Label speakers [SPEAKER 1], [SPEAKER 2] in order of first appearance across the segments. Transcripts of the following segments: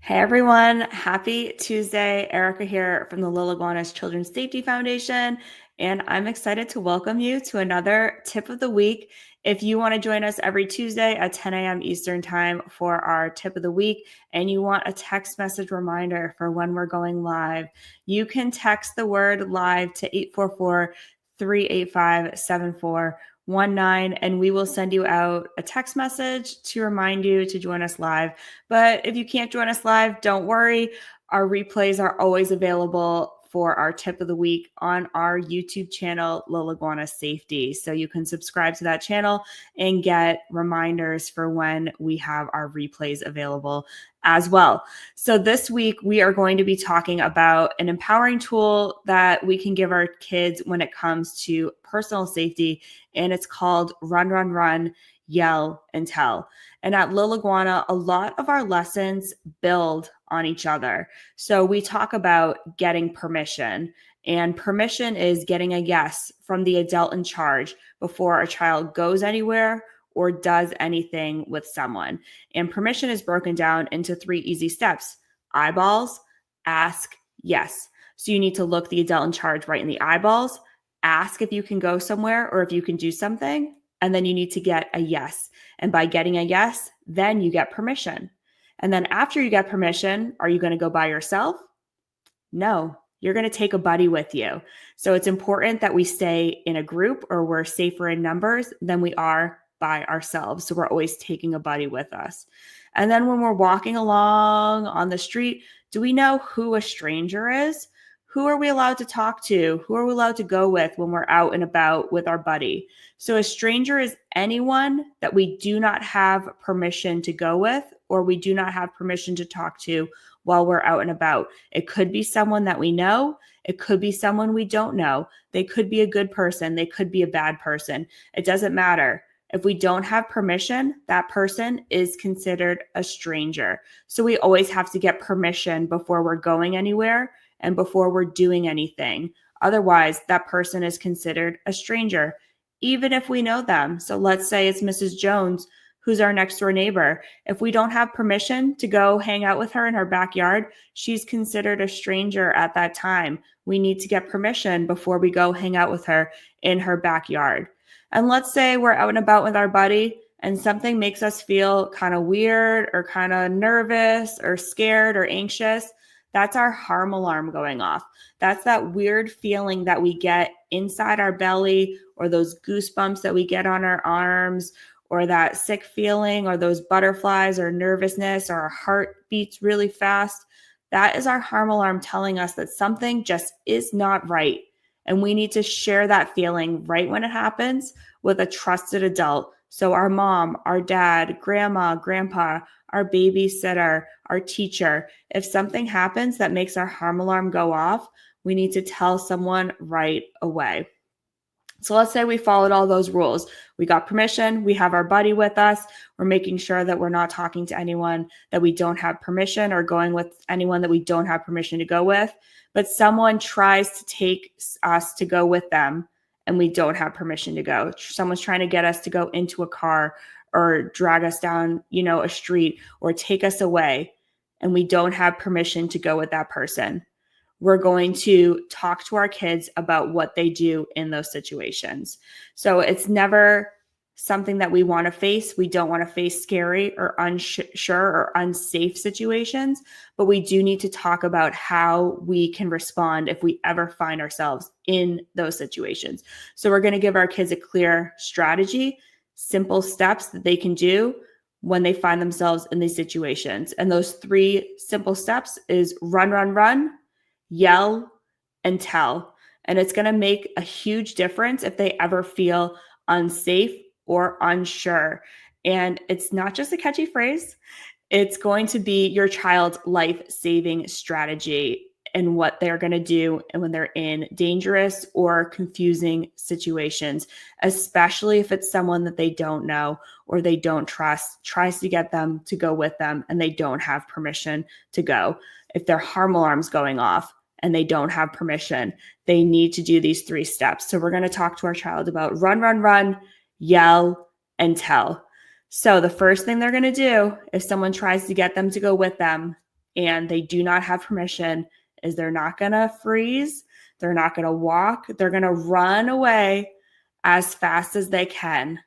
[SPEAKER 1] Hey everyone, happy Tuesday. Erica here from the Little Iguanas Children's Safety Foundation, and I'm excited to welcome you to another tip of the week. If you want to join us every Tuesday at 10 a.m. Eastern Time for our tip of the week, and you want a text message reminder for when we're going live, you can text the word live to 844-385-7419, and we will send you out a text message to remind you to join us live. But if you can't join us live, don't worry. Our replays are always available for our tip of the week on our YouTube channel, Little Iguana Safety. So you can subscribe to that channel and get reminders for when we have our replays available as well. So this week, we are going to be talking about an empowering tool that we can give our kids when it comes to personal safety, and it's called Run, Run, Run, Yell, and Tell. And at Lil Iguana, a lot of our lessons build on each other. So we talk about getting permission, and permission is getting a yes from the adult in charge before a child goes anywhere or does anything with someone. And permission is broken down into 3 easy steps: eyeballs, ask, yes. So you need to look the adult in charge right in the eyeballs, ask if you can go somewhere or if you can do something, and then you need to get a yes. And by getting a yes, then you get permission. And then after you get permission, are you going to go by yourself? No, you're going to take a buddy with you. So it's important that we stay in a group, or we're safer in numbers than we are by ourselves. So we're always taking a buddy with us. And then when we're walking along on the street, do we know who a stranger is? Who are we allowed to talk to? Who are we allowed to go with when we're out and about with our buddy? So a stranger is anyone that we do not have permission to go with, or we do not have permission to talk to while we're out and about. It could be someone that we know. It could be someone we don't know. They could be a good person. They could be a bad person. It doesn't matter. If we don't have permission, that person is considered a stranger. So we always have to get permission before we're going anywhere and before we're doing anything. Otherwise, that person is considered a stranger, even if we know them. So let's say it's Mrs. Jones, who's our next door neighbor. If we don't have permission to go hang out with her in her backyard, she's considered a stranger at that time. We need to get permission before we go hang out with her in her backyard. And let's say we're out and about with our buddy and something makes us feel kind of weird or kind of nervous or scared or anxious. That's our harm alarm going off. That's that weird feeling that we get inside our belly, or those goosebumps that we get on our arms, or that sick feeling, or those butterflies or nervousness, or our heart beats really fast. That is our harm alarm telling us that something just is not right. And we need to share that feeling right when it happens with a trusted adult. So our mom, our dad, grandma, grandpa, our babysitter, our teacher. If something happens that makes our harm alarm go off, we need to tell someone right away. So let's say we followed all those rules. We got permission. We have our buddy with us. We're making sure that we're not talking to anyone that we don't have permission, or going with anyone that we don't have permission to go with. But someone tries to take us to go with them and we don't have permission to go. Someone's trying to get us to go into a car or drag us down, a street, or take us away, and we don't have permission to go with that person. We're going to talk to our kids about what they do in those situations. So it's never something that we want to face. We don't want to face scary or unsure or unsafe situations, but we do need to talk about how we can respond if we ever find ourselves in those situations. So we're going to give our kids a clear strategy, simple steps that they can do when they find themselves in these situations. And those 3 simple steps is run, run, run, yell, and tell. And it's going to make a huge difference if they ever feel unsafe or unsure. And it's not just a catchy phrase. It's going to be your child's life-saving strategy and what they're going to do and when they're in dangerous or confusing situations, especially if it's someone that they don't know or they don't trust, tries to get them to go with them and they don't have permission to go. If their harm alarm's going off and they don't have permission, they need to do these 3 steps. So we're going to talk to our child about run, run, run, yell, and tell. So the first thing they're going to do if someone tries to get them to go with them and they do not have permission is they're not going to freeze. They're not going to walk. They're going to run away as fast as they can.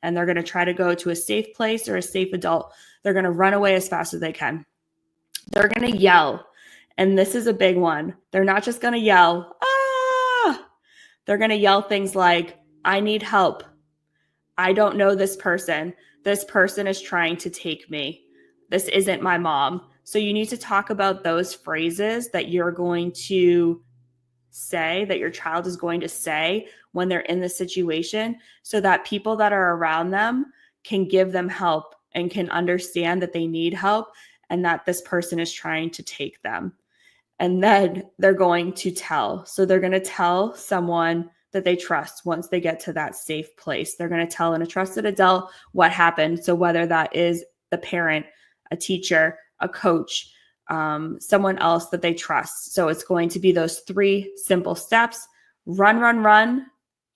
[SPEAKER 1] And they're going to try to go to a safe place or a safe adult. They're going to run away as fast as they can. They're going to yell. And this is a big one. They're not just going to yell, ah! They're going to yell things like, I need help. I don't know this person. This person is trying to take me. This isn't my mom. So you need to talk about those phrases that you're going to say, that your child is going to say when they're in the situation, so that people that are around them can give them help and can understand that they need help and that this person is trying to take them. And then they're going to tell. So they're going to tell someone that they trust once they get to that safe place. They're going to tell a trusted adult what happened. So whether that is the parent, a teacher, a coach, someone else that they trust. So it's going to be those 3 simple steps: run, run, run,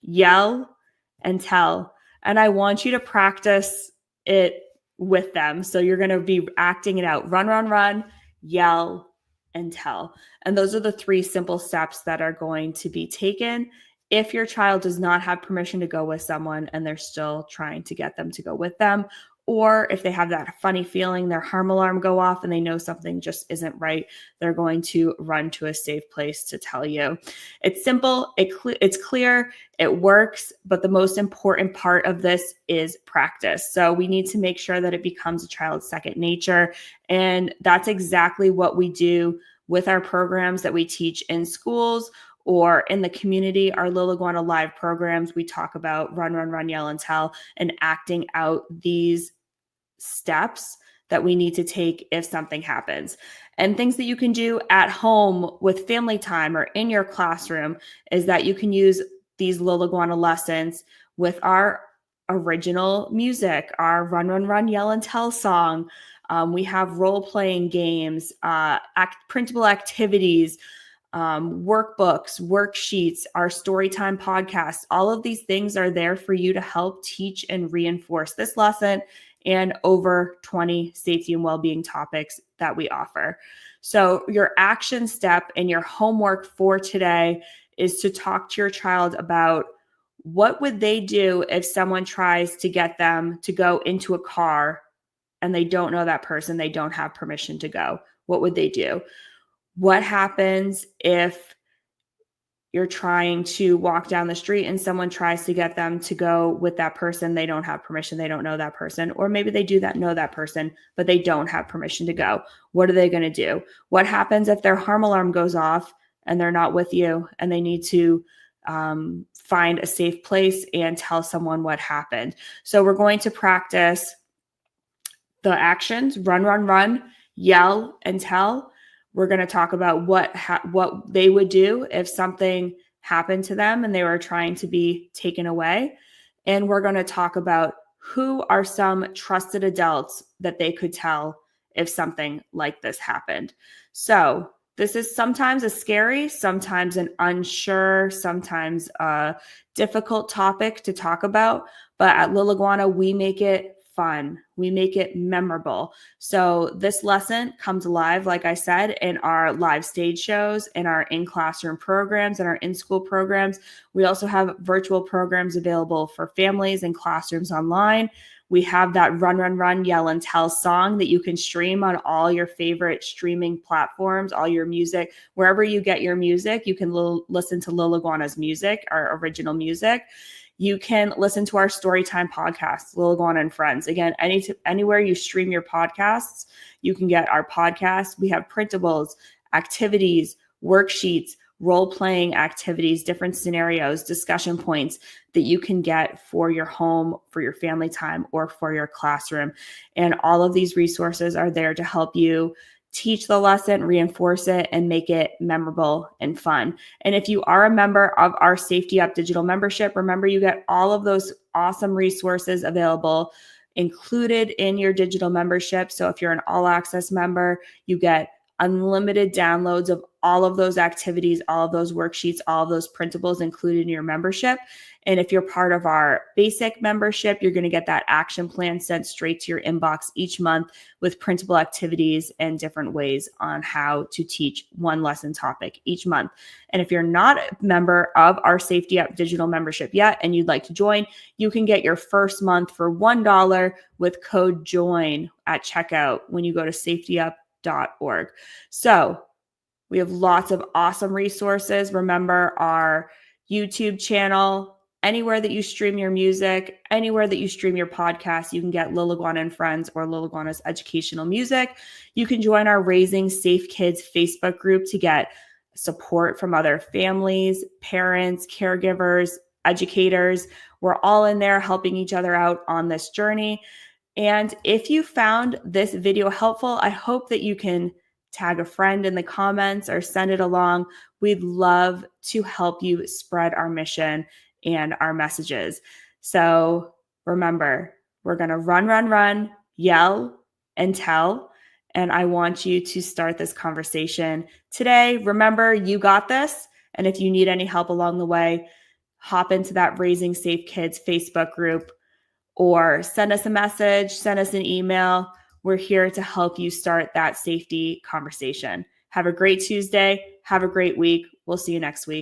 [SPEAKER 1] yell, and tell. And I want you to practice it with them. So you're going to be acting it out. Run, run, run, yell, and tell. And those are the 3 simple steps that are going to be taken if your child does not have permission to go with someone and they're still trying to get them to go with them, or if they have that funny feeling, their harm alarm go off and they know something just isn't right, they're going to run to a safe place to tell you. It's simple, it's clear, it works, but the most important part of this is practice. So we need to make sure that it becomes a child's second nature. And that's exactly what we do with our programs that we teach in schools or in the community. Our Little Iguana Live programs, we talk about run, run, run, yell, and tell, and acting out these steps that we need to take if something happens. And things that you can do at home with family time or in your classroom is that you can use these Little Iguana lessons with our original music, our run, run, run, yell, and tell song. We have role-playing games, printable activities, workbooks, worksheets, our storytime podcast. All of these things are there for you to help teach and reinforce this lesson and over 20 safety and well-being topics that we offer. So your action step and your homework for today is to talk to your child about what would they do if someone tries to get them to go into a car and they don't know that person, they don't have permission to go. What would they do? What happens if you're trying to walk down the street and someone tries to get them to go with that person? They don't have permission. They don't know that person. Or maybe they do know that person, but they don't have permission to go. What are they going to do? What happens if their harm alarm goes off and they're not with you and they need to find a safe place and tell someone what happened? So we're going to practice the actions: run, run, run, yell, and tell. We're going to talk about what they would do if something happened to them and they were trying to be taken away. And we're going to talk about who are some trusted adults that they could tell if something like this happened. So this is sometimes a scary, sometimes an unsure, sometimes a difficult topic to talk about. But at Little Iguana, we make it fun. We make it memorable. So this lesson comes alive, like I said, in our live stage shows, in our in-classroom programs, and our in-school programs. We also have virtual programs available for families and classrooms online. We have that run, run, run, yell, and tell song that you can stream on all your favorite streaming platforms, all your music. Wherever you get your music, you can listen to Little Iguana's music, our original music. You can listen to our Storytime podcast, Little Iguana and Friends. Again, anywhere you stream your podcasts, you can get our podcast. We have printables, activities, worksheets, role-playing activities, different scenarios, discussion points that you can get for your home, for your family time, or for your classroom. And all of these resources are there to help you teach the lesson, reinforce it, and make it memorable and fun. And if you are a member of our Safety Up digital membership, remember you get all of those awesome resources available included in your digital membership. So if you're an all access member, you get unlimited downloads of all of those activities, all of those worksheets, all of those printables included in your membership. And if you're part of our basic membership, you're going to get that action plan sent straight to your inbox each month with printable activities and different ways on how to teach one lesson topic each month. And if you're not a member of our Safety Up digital membership yet and you'd like to join, you can get your first month for $1 with code JOIN at checkout when you go to safetyup.org. So we have lots of awesome resources. Remember our YouTube channel. Anywhere that you stream your music, anywhere that you stream your podcast, you can get Lil Iguana and Friends or Lil Iguana's educational music. You can join our Raising Safe Kids Facebook group to get support from other families, parents, caregivers, educators. We're all in there helping each other out on this journey. And if you found this video helpful, I hope that you can tag a friend in the comments or send it along. We'd love to help you spread our mission and our messages. So remember, we're going to run, yell, and tell. And I want you to start this conversation today. Remember, you got this. And if you need any help along the way, hop into that Raising Safe Kids Facebook group or send us a message, send us an email. We're here to help you start that safety conversation. Have a great Tuesday. Have a great week. We'll see you next week.